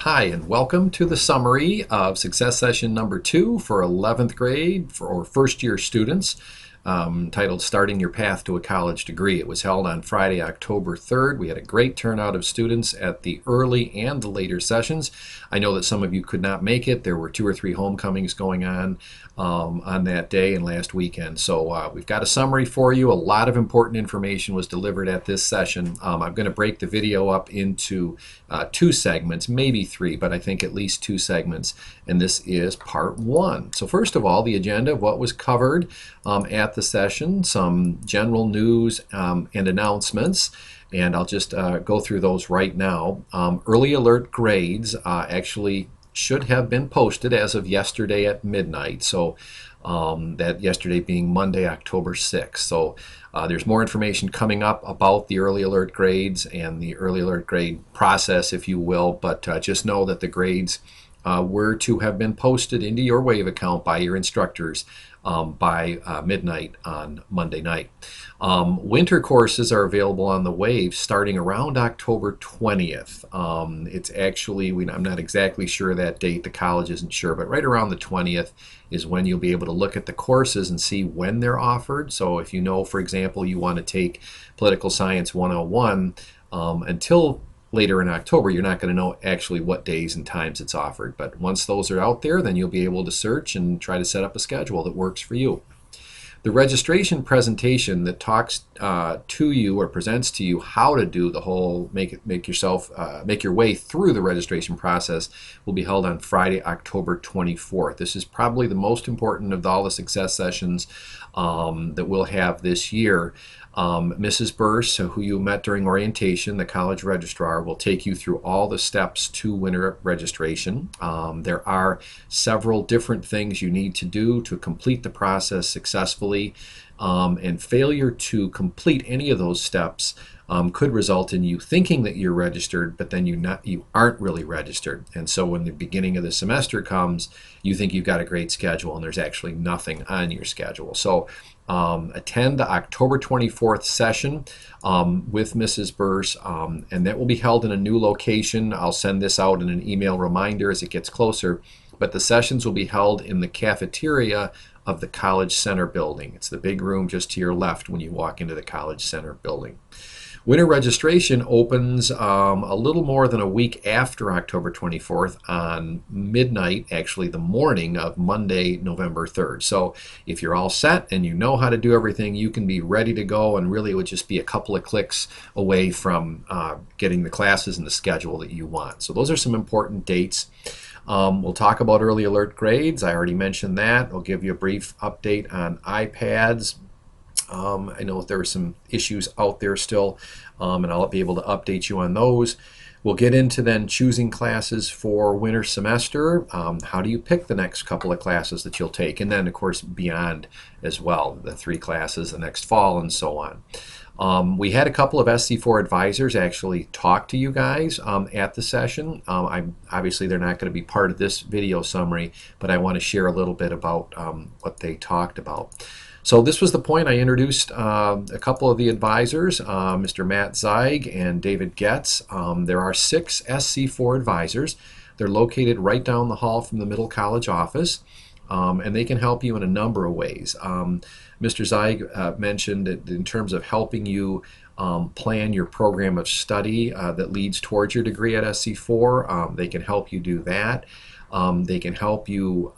Hi, and welcome to the summary of success session number 2 for 11th grade or first year students, titled Starting Your Path to a College Degree. It was held on Friday, October 3rd. We had a great turnout of students at the early and the later sessions. I know that some of you could not make it. There were 2 or 3 homecomings going on that day and last weekend. So we've got a summary for you. A lot of important information was delivered at this session. I'm going to break the video up into 2 segments, maybe 3, but I think at least 2 segments, and this is part 1. So first of all, the agenda of what was covered at the session, some general news and announcements, and I'll just go through those right now. Early alert grades actually should have been posted as of yesterday at midnight, so that yesterday being Monday, October 6th. So there's more information coming up about the early alert grades and the early alert grade process, if you will, but just know that the grades were to have been posted into your Wave account by your instructors by midnight on Monday night. Winter courses are available on the Wave starting around October 20th. It's actually, I'm not exactly sure that date, the college isn't sure, but right around the 20th is when you'll be able to look at the courses and see when they're offered. So if you know, for example, you want to take Political Science 101 until later in October, you're not going to know actually what days and times it's offered. But once those are out there, then you'll be able to search and try to set up a schedule that works for you. The registration presentation that talks to you or presents to you how to do the whole make your way through the registration process will be held on Friday, October 24th. This is probably the most important of all the success sessions that we'll have this year. Mrs. Burse, who you met during orientation, the college registrar, will take you through all the steps to winter registration. There are several different things you need to do to complete the process successfully, and failure to complete any of those steps could result in you thinking that you're registered, but then you aren't really registered. And so when the beginning of the semester comes, you think you've got a great schedule and there's actually nothing on your schedule. So attend the October 24th session with Mrs. Burse, and that will be held in a new location. I'll send this out in an email reminder as it gets closer, but the sessions will be held in the cafeteria of the College Center building. It's the big room just to your left when you walk into the College Center building. Winter registration opens a little more than a week after October 24th on midnight, actually the morning of Monday, November 3rd. So if you're all set and you know how to do everything, you can be ready to go, and really it would just be a couple of clicks away from getting the classes and the schedule that you want. So those are some important dates. We'll talk about early alert grades. I already mentioned that. I'll give you a brief update on iPads. I know there are some issues out there still, and I'll be able to update you on those. We'll get into then choosing classes for winter semester. How do you pick the next couple of classes that you'll take? And then, of course, beyond as well, the 3 classes the next fall and so on. We had a couple of SC4 advisors actually talk to you guys at the session. Obviously, they're not going to be part of this video summary, but I want to share a little bit about what they talked about. So this was the point I introduced a couple of the advisors, Mr. Matt Zeig and David Getz. There are 6 SC4 advisors. They're located right down the hall from the Middle College office, and they can help you in a number of ways. Mr. Zeig mentioned that in terms of helping you plan your program of study that leads towards your degree at SC4, they can help you do that. They can help you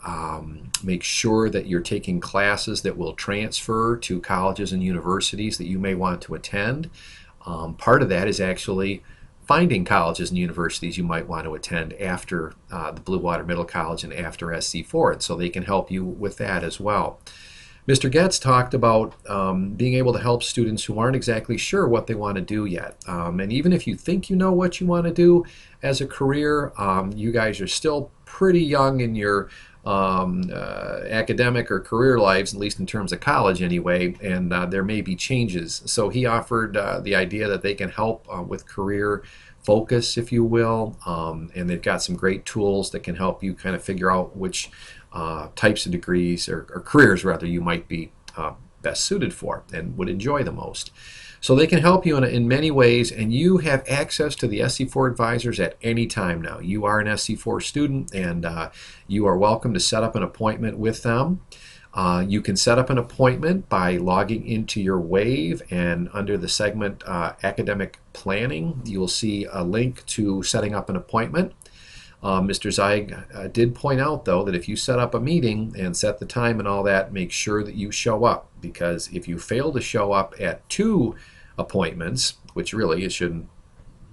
make sure that you're taking classes that will transfer to colleges and universities that you may want to attend. Part of that is actually finding colleges and universities you might want to attend after the Blue Water Middle College and after SC4, and so they can help you with that as well. Mr. Getz talked about being able to help students who aren't exactly sure what they want to do yet. And even if you think you know what you want to do as a career, you guys are still pretty young in your academic or career lives, at least in terms of college anyway, and there may be changes. So he offered the idea that they can help with career focus, if you will, and they've got some great tools that can help you kind of figure out which types of degrees or careers rather you might be best suited for and would enjoy the most. So they can help you in many ways, and you have access to the SC4 advisors at any time now. You are an SC4 student, and you are welcome to set up an appointment with them. You can set up an appointment by logging into your WAVE, and under the segment Academic Planning, you will see a link to setting up an appointment. Mr. Zeig did point out, though, that if you set up a meeting and set the time and all that, make sure that you show up, because if you fail to show up at 2 appointments, which really it shouldn't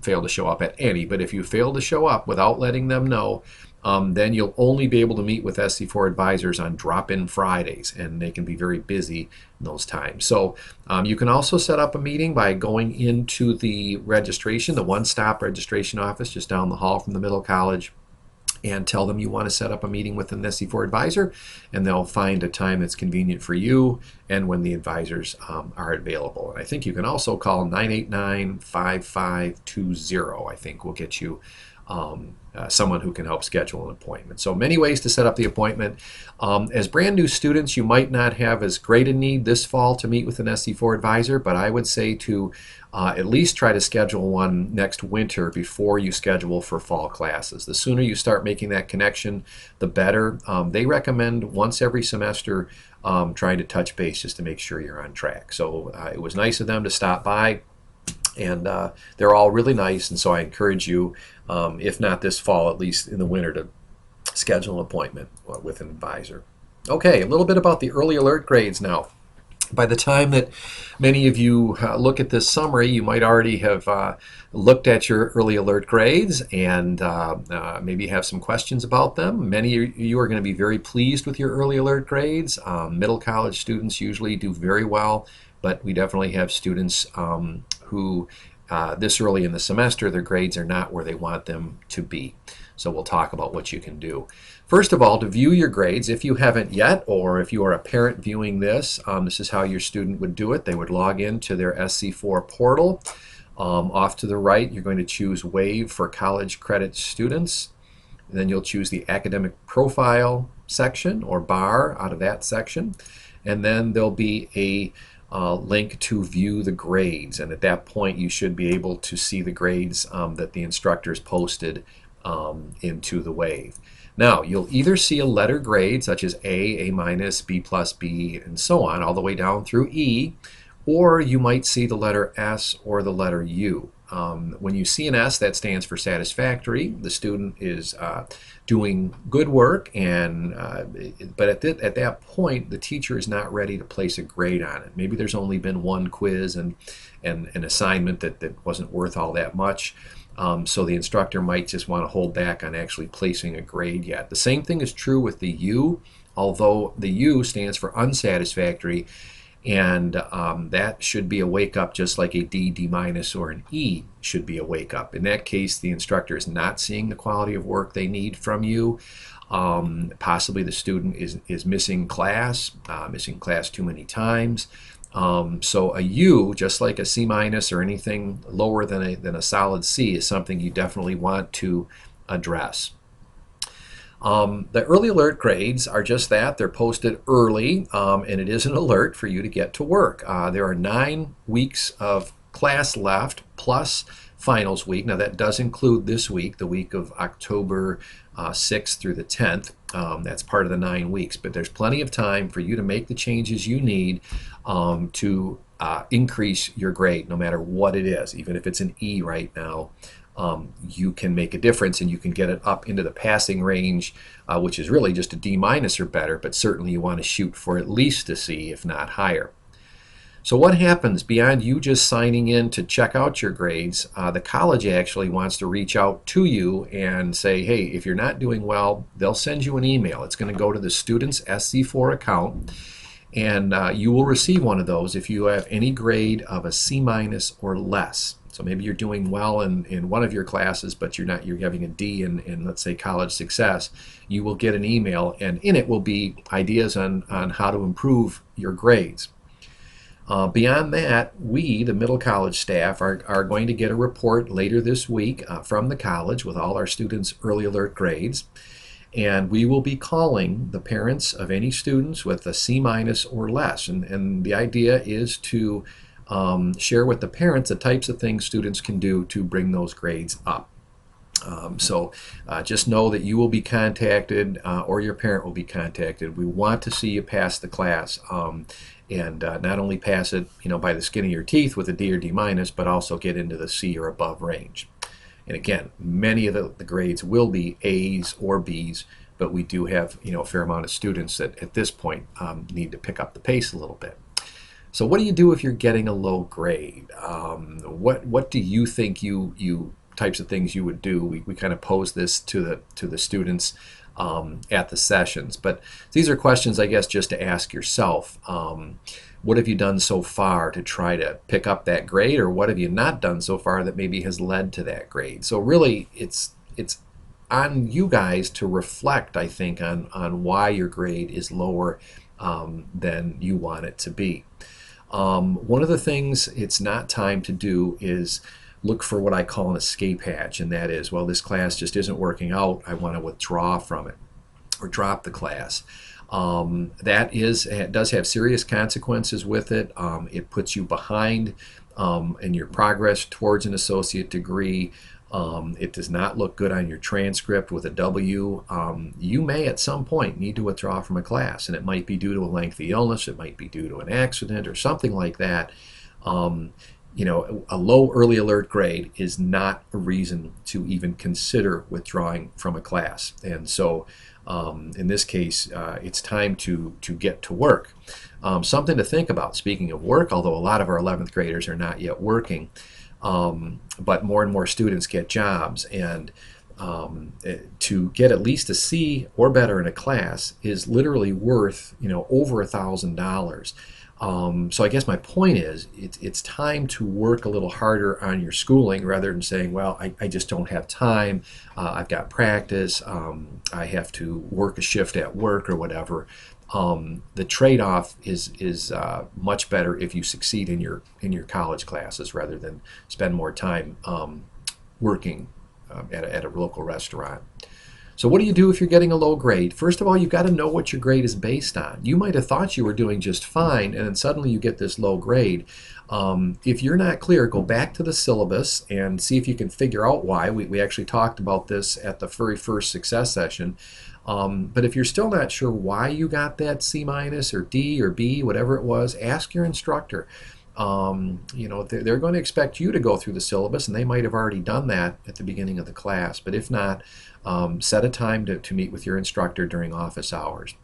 fail to show up at any, but if you fail to show up without letting them know, then you'll only be able to meet with SC4 advisors on drop-in Fridays, and they can be very busy in those times. So you can also set up a meeting by going into the registration, the one-stop registration office just down the hall from the Middle College, and tell them you want to set up a meeting with an SC4 advisor, and they'll find a time that's convenient for you and when the advisors are available. And I think you can also call 989-5520. I think will get you someone who can help schedule an appointment. So many ways to set up the appointment. As brand new students, you might not have as great a need this fall to meet with an SC4 advisor, but I would say to at least try to schedule one next winter before you schedule for fall classes. The sooner you start making that connection, the better. They recommend once every semester trying to touch base just to make sure you're on track. So it was nice of them to stop by, and they're all really nice, and so I encourage you, if not this fall, at least in the winter, to schedule an appointment with an advisor. Okay, a little bit about the early alert grades now. By the time that many of you look at this summary, you might already have looked at your early alert grades and maybe have some questions about them. Many of you are going to be very pleased with your early alert grades. Middle college students usually do very well, but we definitely have students who this early in the semester, their grades are not where they want them to be. So we'll talk about what you can do. First of all, to view your grades, if you haven't yet, or if you are a parent viewing this, this is how your student would do it. They would log into their SC4 portal. Off to the right, you're going to choose WAVE for college credit students. And then you'll choose the academic profile section, or bar, out of that section. And then there'll be a link to view the grades, and at that point you should be able to see the grades that the instructors posted into the WAVE. Now you'll either see a letter grade such as A, A-, B+, B, and so on all the way down through E, or you might see the letter S or the letter U. When you see an S, that stands for satisfactory. The student is doing good work, and but at that point, the teacher is not ready to place a grade on it. Maybe there's only been one quiz and an assignment that wasn't worth all that much. So the instructor might just want to hold back on actually placing a grade yet. The same thing is true with the U, although the U stands for unsatisfactory. And that should be a wake-up, just like a D, D-, or an E should be a wake-up. In that case, the instructor is not seeing the quality of work they need from you. Possibly the student is missing class too many times. So a U, just like a C- or anything lower than a solid C, is something you definitely want to address. The early alert grades are just that. They're posted early, and it is an alert for you to get to work. There are 9 weeks of class left, plus finals week. Now that does include this week, the week of October 6th through the 10th. That's part of the 9 weeks, but there's plenty of time for you to make the changes you need to increase your grade, no matter what it is. Even if it's an E right now, you can make a difference, and you can get it up into the passing range, which is really just a D- or better, but certainly you want to shoot for at least a C, if not higher. So what happens beyond you just signing in to check out your grades? The college actually wants to reach out to you and say, hey, if you're not doing well, they'll send you an email. It's going to go to the student's SC4 account, and you will receive one of those if you have any grade of a C- or less. So maybe you're doing well in one of your classes, but you're having a D in let's say college success. You will get an email, and in it will be ideas on how to improve your grades. Beyond that, we, the middle college staff, are going to get a report later this week from the college with all our students' early alert grades. And we will be calling the parents of any students with a C- or less. And the idea is to share with the parents the types of things students can do to bring those grades up. Just know that you will be contacted, or your parent will be contacted. We want to see you pass the class, and not only pass it, by the skin of your teeth with a D or D minus, but also get into the C or above range. And again, many of the grades will be A's or B's, but we do have a fair amount of students that at this point need to pick up the pace a little bit. So what do you do if you're getting a low grade? What do you think you types of things you would do? We kind of pose this to the students at the sessions, but these are questions, I guess, just to ask yourself. What have you done so far to try to pick up that grade, or what have you not done so far that maybe has led to that grade? So really, it's on you guys to reflect, I think, on why your grade is lower than you want it to be. One of the things it's not time to do is look for what I call an escape hatch, and that is, well, this class just isn't working out, I want to withdraw from it or drop the class. It does have serious consequences with it. It puts you behind in your progress towards an associate degree. It does not look good on your transcript with a W. You may at some point need to withdraw from a class, and it might be due to a lengthy illness, it might be due to an accident or something like that. A low early alert grade is not a reason to even consider withdrawing from a class. And so in this case, it's time to get to work. Something to think about, speaking of work, although a lot of our 11th graders are not yet working, but more and more students get jobs, and to get at least a C or better in a class is literally worth over $1,000. So I guess my point is, it's time to work a little harder on your schooling rather than saying, well, I just don't have time, I've got practice, I have to work a shift at work or whatever. The trade-off is much better if you succeed in your college classes rather than spend more time working at a local restaurant. So what do you do if you're getting a low grade? First of all, you've got to know what your grade is based on. You might have thought you were doing just fine, and then suddenly you get this low grade. If you're not clear, go back to the syllabus and see if you can figure out why. We actually talked about this at the very first success session. But if you're still not sure why you got that C minus or D or B, whatever it was, ask your instructor. They're going to expect you to go through the syllabus, and they might have already done that at the beginning of the class. But if not, set a time to meet with your instructor during office hours.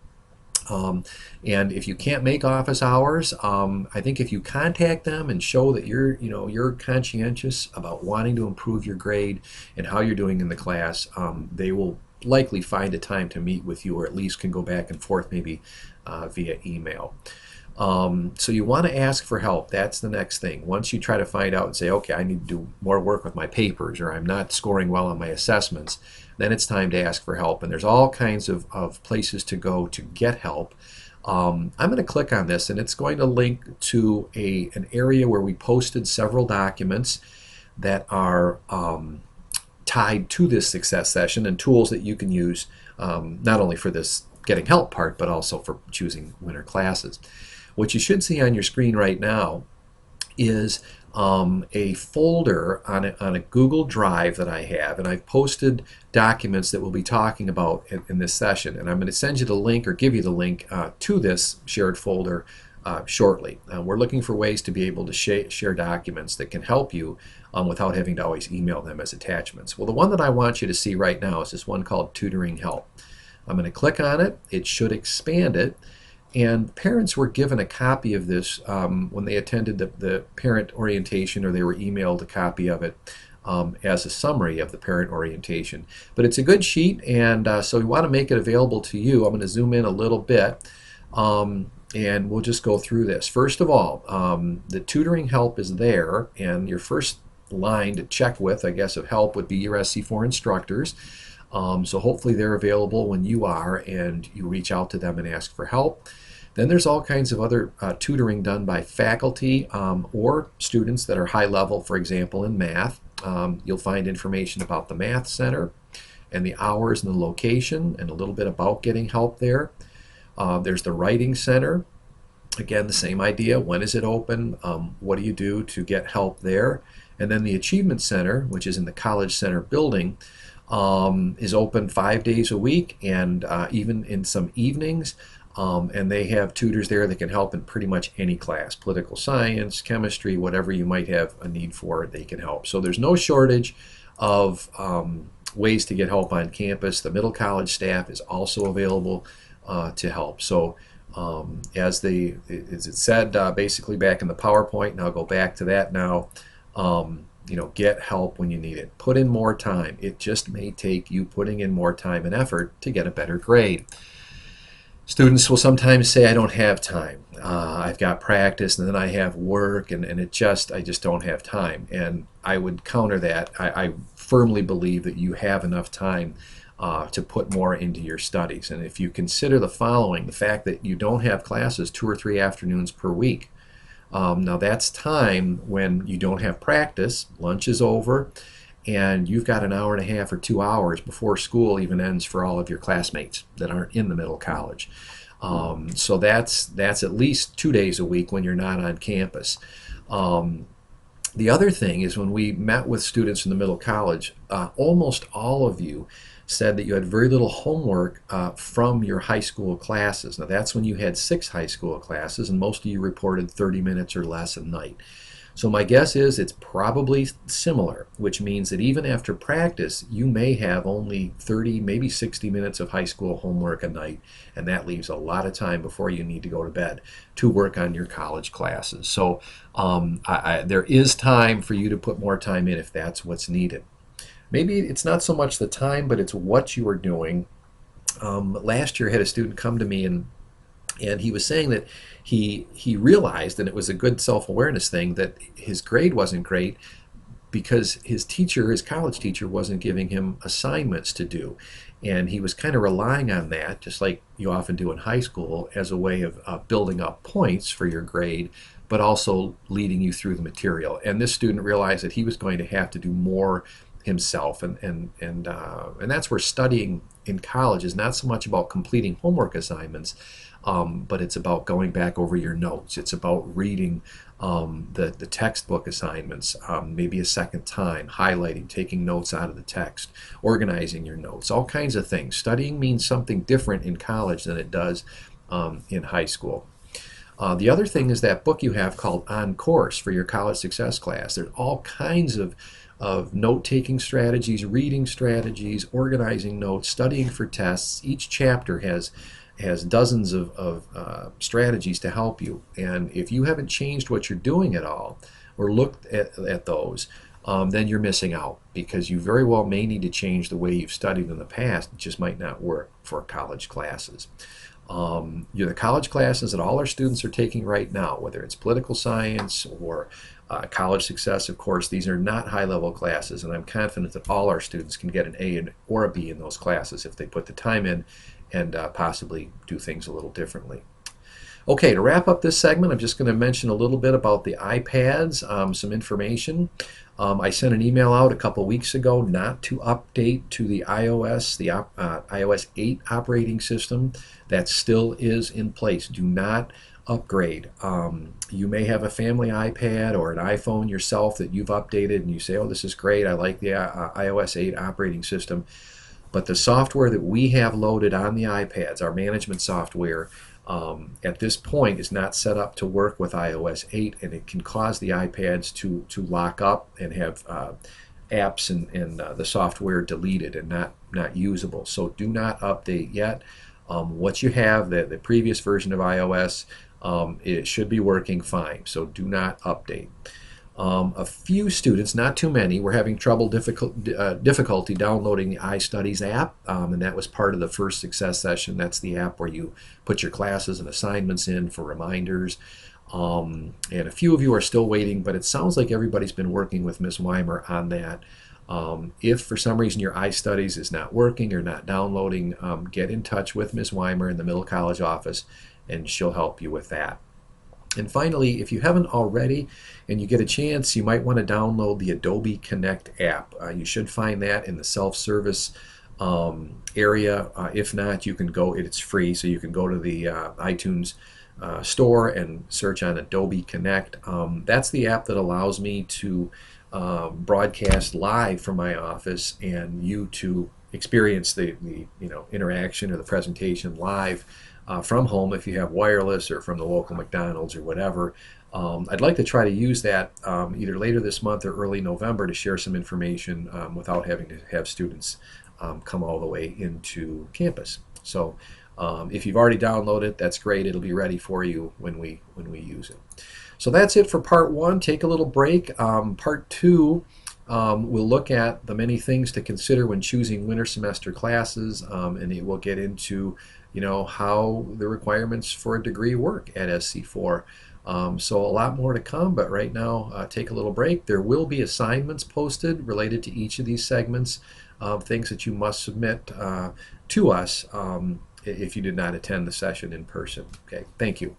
And if you can't make office hours, I think if you contact them and show that you're conscientious about wanting to improve your grade and how you're doing in the class, they will likely find a time to meet with you, or at least can go back and forth maybe via email. So you want to ask for help. That's the next thing. Once you try to find out and say, okay, I need to do more work with my papers, or I'm not scoring well on my assessments, then it's time to ask for help. And there's all kinds of places to go to get help. I'm going to click on this, and it's going to link to an area where we posted several documents that are tied to this success session, and tools that you can use not only for this getting help part, but also for choosing winter classes. What you should see on your screen right now is a folder on a Google Drive that I have, and I've posted documents that we'll be talking about in this session, and I'm going to send you the link, or give you the link to this shared folder shortly. We're looking for ways to be able to share documents that can help you without having to always email them as attachments. Well, the one that I want you to see right now is this one called Tutoring Help. I'm going to click on it. It should expand it. And parents were given a copy of this when they attended the parent orientation, or they were emailed a copy of it as a summary of the parent orientation. But it's a good sheet, and so we want to make it available to you. I'm going to zoom in a little bit, and we'll just go through this. First of all, the tutoring help is there, and your first line to check with, I guess, of help would be your SC4 instructors. So hopefully they're available when you are, and you reach out to them and ask for help. Then there's all kinds of other tutoring done by faculty or students that are high level, for example, in math. You'll find information about the Math Center and the hours and the location, and a little bit about getting help there. There's the Writing Center. Again, the same idea. When is it open? What do you do to get help there? And then the Achievement Center, which is in the College Center building, is open 5 days a week and even in some evenings. And they have tutors there that can help in pretty much any class, political science, chemistry, whatever you might have a need for, they can help. So there's no shortage of ways to get help on campus. The middle college staff is also available to help. So as it said basically back in the PowerPoint, and I'll go back to that now, get help when you need it. Put in more time. It just may take you putting in more time and effort to get a better grade. Students will sometimes say, I don't have time. I've got practice and then I have work and I just don't have time. And I would counter that. I firmly believe that you have enough time to put more into your studies. And if you consider the following, the fact that you don't have classes 2 or 3 afternoons per week, now that's time when you don't have practice, lunch is over, and you've got an hour and a half or 2 hours before school even ends for all of your classmates that aren't in the middle college. So that's at least 2 days a week when you're not on campus. The other thing is when we met with students in the middle college, almost all of you said that you had very little homework from your high school classes. Now that's when you had 6 high school classes, and most of you reported 30 minutes or less a night. So my guess is it's probably similar, which means that even after practice, you may have only 30, maybe 60 minutes of high school homework a night, and that leaves a lot of time before you need to go to bed to work on your college classes. So there is time for you to put more time in if that's what's needed. Maybe it's not so much the time, but it's what you are doing. Last year I had a student come to me and he was saying that he realized, and it was a good self-awareness thing, that his grade wasn't great because his college teacher, wasn't giving him assignments to do. And he was kind of relying on that, just like you often do in high school, as a way of building up points for your grade, but also leading you through the material. And this student realized that he was going to have to do more himself, and that's where studying in college is not so much about completing homework assignments, but it's about going back over your notes. It's about reading the textbook assignments maybe a second time, highlighting, taking notes out of the text, organizing your notes, all kinds of things. Studying means something different in college than it does in high school. The other thing is that book you have called On Course for your college success class. There's all kinds of note-taking strategies, reading strategies, organizing notes, studying for tests. Each chapter has dozens of strategies to help you. And if you haven't changed what you're doing at all or looked at those, then you're missing out, because you very well may need to change the way you've studied in the past. It just might not work for college classes. The college classes that all our students are taking right now, whether it's political science or college success, of course, these are not high-level classes, and I'm confident that all our students can get an A or a B in those classes if they put the time in and possibly do things a little differently. Okay, to wrap up this segment, I'm just going to mention a little bit about the iPads, some information. I sent an email out a couple weeks ago not to update to the iOS 8 operating system. That still is in place. Do not upgrade. You may have a family iPad or an iPhone yourself that you've updated and you say, oh, this is great, I like the iOS 8 operating system. But the software that we have loaded on the iPads, our management software, at this point is not set up to work with iOS 8, and it can cause the iPads to lock up and have apps and the software deleted and not usable. So do not update yet. What you have, the previous version of iOS, it should be working fine, so do not update. A few students, not too many, were having difficulty downloading the iStudies app, and that was part of the first success session. That's the app where you put your classes and assignments in for reminders. And a few of you are still waiting, but it sounds like everybody's been working with Ms. Weimer on that. If for some reason your iStudies is not working or not downloading, get in touch with Ms. Weimer in the Middle College office, and she'll help you with that. And finally, if you haven't already and you get a chance, you might want to download the Adobe Connect app. You should find that in the self-service area. If not, you can go, it's free, so you can go to the iTunes store and search on Adobe Connect. That's the app that allows me to broadcast live from my office and you to experience the interaction or the presentation live from home if you have wireless or from the local McDonald's or whatever. I'd like to try to use that either later this month or early November to share some information without having to have students come all the way into campus. So if you've already downloaded, that's great. It'll be ready for you when we use it. So that's it for part one. Take a little break. Part two, we'll look at the many things to consider when choosing winter semester classes, and it will get into how the requirements for a degree work at SC4. So a lot more to come, but right now take a little break. There will be assignments posted related to each of these segments, things that you must submit to us if you did not attend the session in person. Okay, thank you.